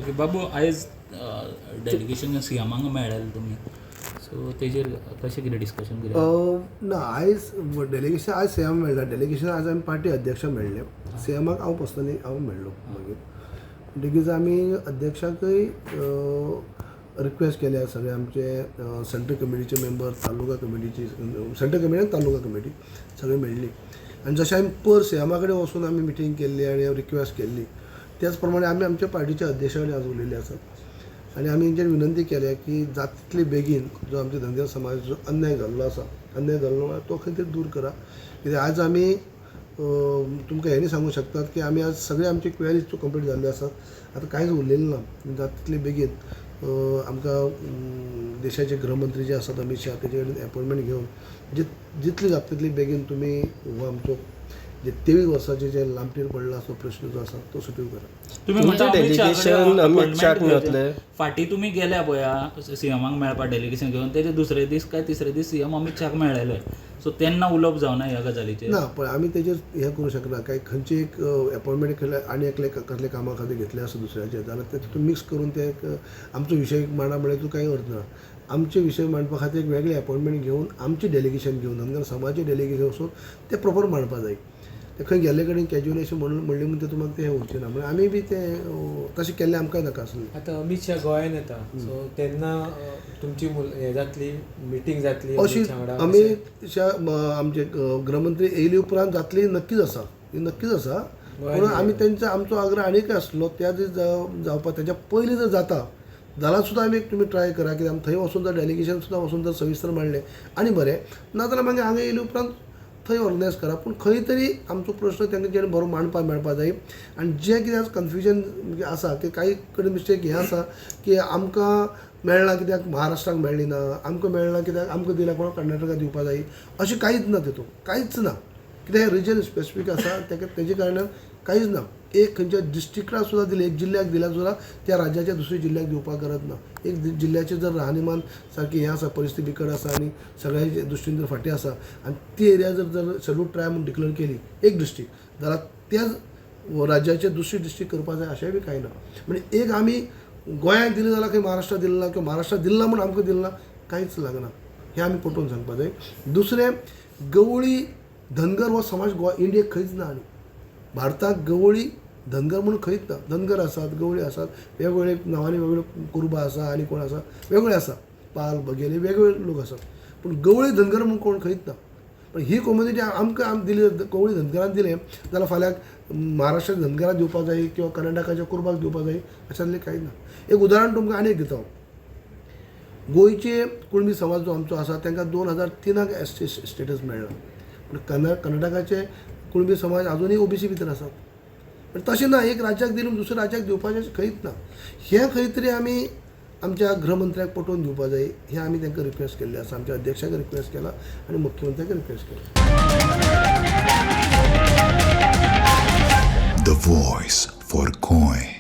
Okay बाबू आयज delegation सीएमांक मेळ्ळेलें तुमी so तेजेर कशें कितें डिस्कशन केलें? ना आयज डेलिगेशन आज सीएम मेळ्ळा. डेलिगेशन आज आमी पार्टी अध्यक्ष मेळ्ळे. सीएमाक हांव पर्सनली हांव मेळ्ळो. मागीर म्हणटकीच आमी अध्यक्षाकय रिक्वेस्ट केल्या सगळे आमचे सेंट्रल कमिटीचे मेंबर, तालुका कमिटीची, सेंट्रल कमिटी आनी तालुका कमिटी सगळे मेळ्ळी. आनी जशें आमी पर सीएमा कडेन वचून आमी मिटींग केल्ली आनी रिक्वेस्ट केल्ली त्याच प्रमाणे आमी आमच्या पार्टीच्या अध्यक्षा कडेन आज उलयल्ले आसात आनी आमी तेंचेर विनंती केल्या की जाता तितले बेगीन जो आमच्या धनगर समाज जो अन्याय जाल्लो आसा, अन्याय जाल्लो तो खंय तरी दूर करा. कित्याक आज आमी तुमकां हें सांगूं शकतात की आमी आज सगळे आमचे क्वेरीज कंप्लीट जाल्ले आसात. आतां कांयच उरलेलें ना. जाता तितले बेगीन आमकां देशाचे गृहमंत्री जे आसात अमित शाह तेजे कडेन अपॉयंटमेंट घेवन जितली जाता तितली बेगीन तुमी हो आमचो जे 23 वर्साचे जे लांबटेर पडला असो प्रश्न जो आसा तो सुट्यो करा. तुम्ही म्हणटा डेलिगेशन अमित शाह मेळटलें. फाटीं तुमी गेल्या पळया सीएमांक मेळपाक डेलिगेशन घेवन तेजे दुसरे दीस काय तिसरे दीस सीएम अमित शाह मेळ्ळेले. सो तेन्ना उलोवप जावना ह्या गजालीचेर? ना, पण आमी तेजेर हें करूं शकना. काय खंयची एक अपॉयंटमेंट केल्या आनी एकले कसले कामा खातीर घेतले आसा दुसऱ्याचे जाल्यार ते तितून मिक्स करून ते आमचो विशय मांडा म्हळ्यार तूं कांय अर्थ ना. आमचे विशय मांडपा खातीर एक वेगळे अपॉयंटमेंट घेवन आमचे डेलिगेशन घेवन धनगर समाजाचें डेलिगेशन वचून ते प्रोपर मांडपा जाय. ते खंय गेल्ले कडेन कॅज्युअली अशें म्हणलें म्हणून ते तुम्हाला ते उरचें ना. म्हणजे आमी बी ते तशें केल्लें आमकां नाका आसलें. आतां अमित शाह गोंयांत येता सो तेन्ना तुमची हें जातली मिटींग जातली अशी अमित शाह आमचे गृहमंत्री येयले उपरांत जातली नक्कीच आसा. ही नक्कीच आसा. पूण आमी तेंचो आमचो आग्रह आनीक आसलो त्या दीस जावपा तेच्या पयलीं जर जाता जाल्यार सुद्दां आमी तुमी ट्राय करा की आमी थंय वचून जर डेलिगेशन सुद्दां वचून जर सविस्तर मांडलें आनी बरें नाजाल्यार मागीर हांगा येयले उपरांत थंय ऑर्गनायज करा. पूण खंय तरी आमचो प्रश्न तांकां जेणे बरो मांडपाक मेळपा जाय. आनी जें कितें कन्फ्युजन आसा की काही कडेन मिस्टेक हें आसा की आमकां मेळना कित्याक महाराष्ट्राक मेळ्ळी ना, आमकां मेळना कित्याक आमकां दिल्या कोणाक कर्नाटकाक दिवपा जाय अशें कांयच ना. तितून कांयच ना. कित्याक हें रिजन स्पेसिफीक आसा तेजे कारणान कांयच ना. एक खंयच्या डिस्ट्रिक्टाक सुद्दां दिलें, एक जिल्ल्याक दिल्यार सुद्दां त्या राज्याच्या दुसऱ्या जिल्ल्याक दिवपाक गरज ना. एक जिल्ल्याचें जर राहणीमान सारकी हें आसा, परिस्थिती बिकट आसा आनी सगळ्या दृश्टीन जर फाटीं आसा आनी ती एरिया जर शेड्यूल ट्रायब म्हणून डिक्लेअर केली एक डिस्ट्रिक्ट जाल्यार त्याच राज्याचे दुसरी डिस्ट्रिक्ट करपाक जाय अशेंय बी कांय ना. म्हणजे एक आमी गोंयांत दिलें जाल्यार खंय महाराष्ट्राक दिलें ना किंवा महाराष्ट्राक दिलें ना म्हणून आमकां दिलें ना कांयच लागना. हें आमी पटोवन सांगपा जाय. दुसरें, गवळी धनगर हो समाज इंडियेक खंयच ना. आनी भारताक गवळी धनगर म्हणून खंयच ना. धनगर आसात, गवळी आसात, वेगवेगळे नांवांनी वेगवेगळे कुरुबा आसा आनी कोण आसा वेगळे आसा, पाल बघेले वेगवेगळे लोक आसात. पूण गवळी धनगर म्हणून कोण खंयच ना. पण ही कम्युनिटी आमकां दिली गवळी धनगरांक दिलें जाल्यार फाल्यां महाराष्ट्राक धनगराक दिवपाक जाय किंवा कर्नाटकाच्या कुरुबाक दिवपाक जाय अशें कांय ना. एक उदाहरण तुमकां आनी एक दिता. गोंयचे कुणबी समाज जो आमचो आसा तांकां 2003 एसटी स्टेटस मेळ्ळा. पूण कर्नाटकाचे कुणबी समाज अजुनूय ओबीसी भितर आसात. पण तशें ना एक राज्याक दिलें दुसऱ्या राज्याक दिवपाचें खंयच ना. हें खंय तरी आमी आमच्या गृहमंत्र्याक पटोवन दिवपा जाय. हें आमी तांकां रिक्वेस्ट केल्लें आसा. आमच्या अध्यक्षाक रिक्वेस्ट केला आनी मुख्यमंत्र्याक रिक्वेस्ट केला. The voice for Goy.